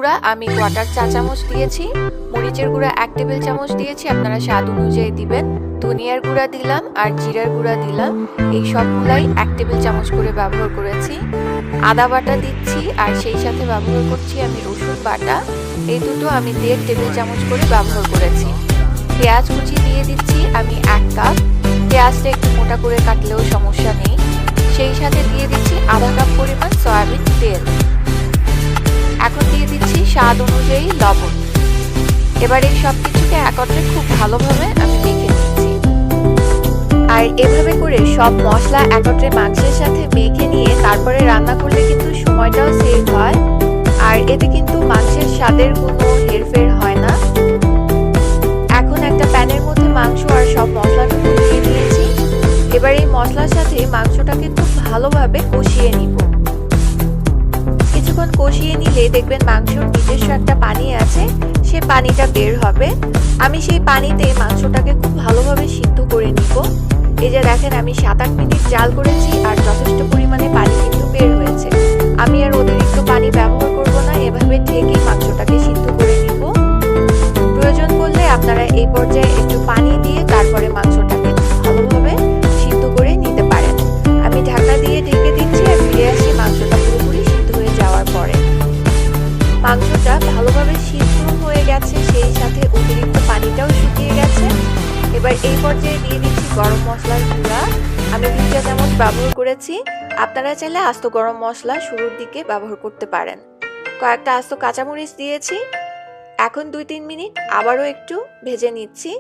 গুঁড়া আমি কোয়ার্টার চা চামচ দিয়েছি, মরিচের গুঁড়া 1 টেবিল চামচ দিয়েছি, আপনারা স্বাদ অনুযায়ী দিবেন। ধনিয়ার গুঁড়া দিলাম আর জিরার গুঁড়া দিলাম, এই সবগুলাই 1 টেবিল চামচ করে ব্যবহার করেছি। আদা বাটা দিচ্ছি আর সেই সাথে ব্যবহার করছি আমি রসুন বাটা, এই দুটো আমি 1.5 টেবিল চামচ করে ব্যবহার করেছি। পেঁয়াজ কুচি দিয়ে দিচ্ছি আমি 1 কাপ, পেঁয়াজটা একটু মোটা করে কাটলেও সমস্যা নেই। সেই সাথে দিয়ে দিচ্ছি আধা কাপ পরিমাণ সয়াবিন তেল। এখন দিয়ে দিচ্ছি স্বাদ অনুযায়ী লবণ। এবার এই সব কিছুকে একত্রে খুব ভালোভাবে আমি মেখে নিচ্ছি। আর এভাবে করে সব মশলা একত্রে মাংসের সাথে মেখে নিয়ে তারপরে রান্না করলে কিন্তু সময়টাও সেভ হয়, আর এতে কিন্তু মাংসের স্বাদের কোনো হেরফের হয় না। এখন একটা প্যানের মধ্যে মাংস আর সব মশলাটুকু দিয়ে দিয়েছি। এবার এই মশলার সাথে মাংসটাকে খুব ভালোভাবে কষিয়ে নিব। কিছুক্ষণ কষিয়ে নিলে দেখবেন মাংসর নিজস্ব একটা পানি আছে, সে পানিটা বের হবে। আমি সেই পানিতে মাংসটাকে খুব ভালোভাবে সিদ্ধ করে নিব। এই যে দেখেন আমি 7-8 মিনিট জাল করেছি আর যথেষ্ট পরিমাণে পানি কিন্তু বের হয়েছে। আমি আর অতিরিক্ত পানি ব্যবহার করব না, এভাবে ঢেকে মাংসটাকে সিদ্ধ করে নিব। প্রয়োজন করলে আপনারা এই পর্যায়ে একটু পানি দিয়ে তারপরে মাংসটাকে ভালোভাবে সিদ্ধ করে নিতে পারেন। আমি ঢাকনা দিয়ে ঢেকে দিচ্ছি আর ফিরে আসি মাংসটা পুরোপুরি সিদ্ধ হয়ে যাওয়ার পরে। মাংসটা ভালোভাবে সিদ্ধ হয়ে গেছে, সেই সাথে অতিরিক্ত পানিটাও শুকিয়ে গেছে। এবার এই পর্যায়ে দিয়ে দিচ্ছি গরম মশলার গুঁড়া, আমি 2 চা চামচ ব্যবহার করেছি। আপনারা চাইলে আস্ত গরম মশলা শুরুর দিকে ব্যবহার করতে পারেন। কয়েকটা আস্ত কাঁচামরিচ দিয়েছি। এখন 2-3 মিনিট আবারও একটু ভেজে নিচ্ছি।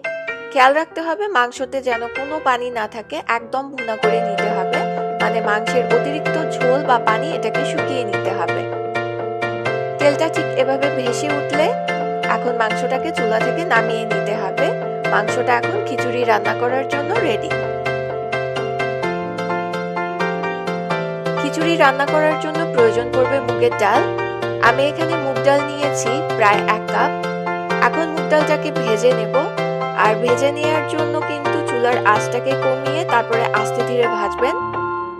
খেয়াল রাখতে হবে মাংসতে যেন কোনো পানি না থাকে, একদম ভুনা করে নিতে হবে, মানে মাংসের অতিরিক্ত ঝোল বা পানি এটাকে শুকিয়ে নিতে হবে। তেলটা ঠিক এভাবে ভেসে উঠলে এখন মাংসটাকে চুলা থেকে নামিয়ে নিতে হবে। মাংসটা এখন খিচুড়ি রান্না করার জন্য রেডি। খিচুড়ি রান্না করার জন্য প্রয়োজন পড়বে মুগের ডাল। আমি এখানে মুগ ডাল নিয়েছি প্রায় 1 কাপ। এখন মুগ ডালটাকে ভেজে নেব, আর ভেজে নেওয়ার জন্য কিন্তু চুলার আঁচটাকে কমিয়ে তারপরে আস্তে ধীরে ভাজবেন।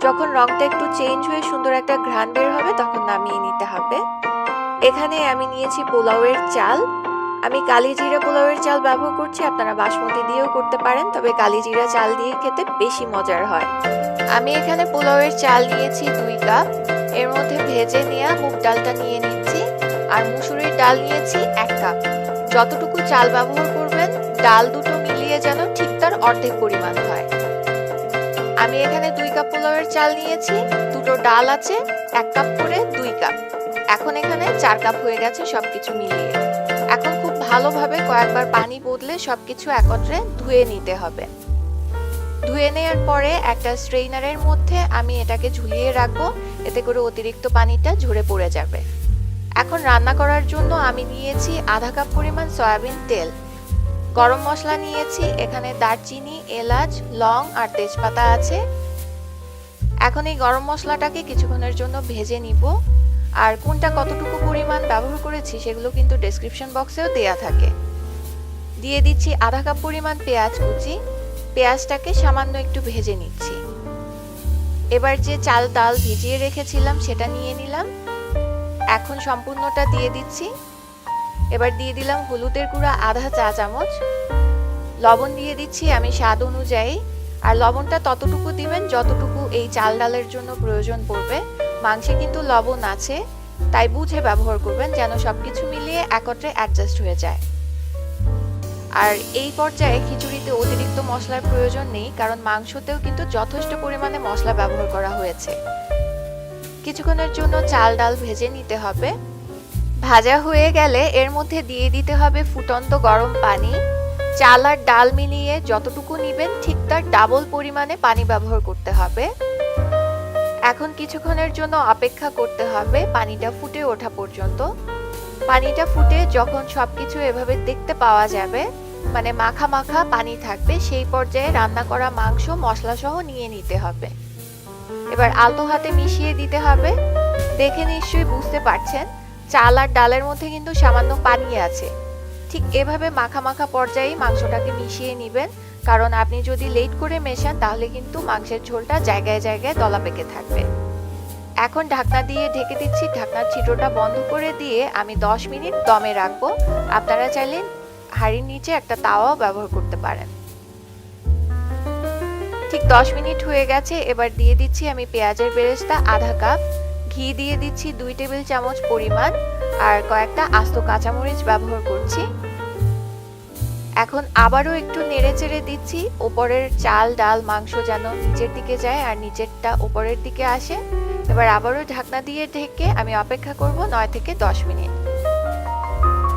যখন রংটা একটু চেঞ্জ হয়ে সুন্দর একটা ঘ্রাণ বের হবে তখন নামিয়ে নিতে হবে। এখানে আমি নিয়েছি পোলাওয়ের চাল, আমি কালিজিরা পোলাওয়ের চাল ব্যবহার করছি, আপনারা বাসমতি দিয়েও করতে পারেন, তবে কালিজিরা চাল দিয়ে খেতে বেশি মজার হয়। আমি এখানে পোলাওয়ের চাল নিয়েছি 2 কাপ, এর মধ্যে ভেজে নেওয়া মুগ ডালটা নিয়ে নিচ্ছি, আর মুসুরির ডাল নিয়েছি 1 কাপ। যতটুকু চাল ব্যবহার করবেন ডাল দুটো মিলিয়ে যেন ঠিক তার অর্ধেক পরিমাণ হয়। আমি এখানে 2 কাপ পোলাওয়ের চাল নিয়েছি, দুটো ডাল আছে, 1 কাপ করে 2 কাপ। এখন এখানে 4 কাপ হয়ে গেছে সবকিছু মিলিয়ে। এখন খুব ভালোভাবে কয়েকবার পানি বদলে সবকিছু একত্রে ধুয়ে নিতে হবে। ধুয়ে নেওয়ার পরে একটা স্ট্রেইনারের মধ্যে আমি এটাকে ঝুলিয়ে রাখবো, এতে করে অতিরিক্ত পানিটা ঝরে পড়ে যাবে। এখন রান্না করার জন্য আমি নিয়েছি আধা কাপ পরিমাণ সয়াবিন তেল। গরম মশলা নিয়েছি, এখানে দারচিনি, এলাচ, লং আর তেজপাতা আছে। এখন এই গরম মশলাটাকে কিছুক্ষণের জন্য ভেজে নিব, আর কোনটা কতটুকু পরিমাণ ব্যবহার করেছি সেগুলো কিন্তু ডেসক্রিপশন বক্সেও দেয়া থাকে। দিয়ে দিচ্ছি আধা কাপ পরিমাণ পেঁয়াজ কুচি, পেঁয়াজটাকে সামান্য একটু ভেজে নিচ্ছি। এবার যে চাল ডাল ভিজিয়ে রেখেছিলাম সেটা নিয়ে নিলাম, এখন সম্পূর্ণটা দিয়ে দিচ্ছি। এবার দিয়ে দিলাম হলুদের গুঁড়া আধা চা চামচ, লবণ দিয়ে দিচ্ছি আমি স্বাদ অনুযায়ী, আর লবণটা ততটুকু দিবেন যতটুকু এই চাল ডালের জন্য প্রয়োজন পড়বে। মাংসে কিন্তু লবণ আছে, তাই বুঝে ব্যবহার করবেন যেন সবকিছু মিলিয়ে একত্রে অ্যাডজাস্ট হয়ে যায়। আর এই পর্যায়ে খিচুড়িতে অতিরিক্ত মশলার প্রয়োজন নেই, কারণ মাংসতেও কিন্তু যথেষ্ট পরিমাণে মশলা ব্যবহার করা হয়েছে। কিছুক্ষণের জন্য চাল ডাল ভেজে নিতে হবে। ভাজা হয়ে গেলে এর মধ্যে দিয়ে দিতে হবে ফুটন্ত গরম পানি। চাল আর ডাল মিলিয়ে যতটুকু নিবেন ঠিক তার ডাবল পরিমাণে পানি ব্যবহার করতে হবে। এখন কিছুক্ষণের জন্য অপেক্ষা করতে হবে পানিটা ফুটে ওঠা পর্যন্ত। পানিটা ফুটে যখন সবকিছু এভাবে দেখতে পাওয়া যাবে, মানে মাখা মাখা পানি থাকবে, সেই পর্যায়ে রান্না করা মাংস মশলা সহ নিয়ে নিতে হবে। এবার আলতো হাতে মিশিয়ে দিতে হবে। দেখে নিশ্চয়ই বুঝতে পারছেন চাল আর ডালের মধ্যে কিন্তু সামান্য পানি আছে। ঠিক এভাবে মাখা মাখা পর্যায়ে মাংসটাকে মিশিয়ে নেবেন, কারণ আপনি যদি লেট করে মেশান তাহলে কিন্তু মাংসের ঝোলটা জায়গায় জায়গায় দলা পেকে থাকবে। এখন ঢাকনা দিয়ে ঢেকে দিচ্ছি। ঢাকনার ছিদ্রটা বন্ধ করে দিয়ে আমি 10 মিনিট দমে রাখবো। আপনারা চাইলে হাঁড়ির নিচে একটা তাওয়াও ব্যবহার করতে পারেন। ঠিক 10 মিনিট হয়ে গেছে। এবার দিয়ে দিচ্ছি আমি পেঁয়াজের বেরেস্তা আধা কাপ, ঘি দিয়ে দিচ্ছি 2 টেবিল চামচ পরিমাণ, আর কয়েকটা আস্ত কাঁচামরিচ ব্যবহার করছি। এখন আবারও একটু নেড়ে চেড়ে দিচ্ছি, উপরের চাল ডাল মাংস যেন নিচের দিকে যায় আর নিচেরটা উপরের দিকে আসে। এবার আবারও ঢাকনা দিয়ে ঢেকে আমি অপেক্ষা করব 9 থেকে 10 মিনিট।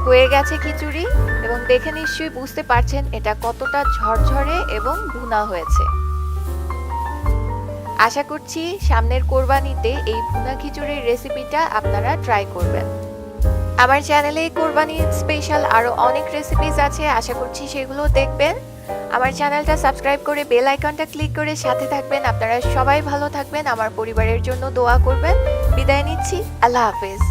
হয়ে গেছে খিচুড়ি, এবং দেখে নিশ্চয়ই বুঝতে পারছেন এটা কতটা ঝরঝরে এবং ভুনা হয়েছে। আশা করছি সামনের কোরবানিতে এই ভুনা খিচুড়ির রেসিপিটা আপনারা ট্রাই করবেন। আমার চ্যানেলে কোরবানির স্পেশাল আরো অনেক রেসিপিস আছে, আশা করছি সেগুলো দেখবেন। আমার চ্যানেলটা সাবস্ক্রাইব করে বেল আইকনটা ক্লিক করে সাথে থাকবেন। আপনারা সবাই ভালো থাকবেন, আমার পরিবারের জন্য দোয়া করবেন। বিদায় নিচ্ছি, আল্লাহ হাফেজ।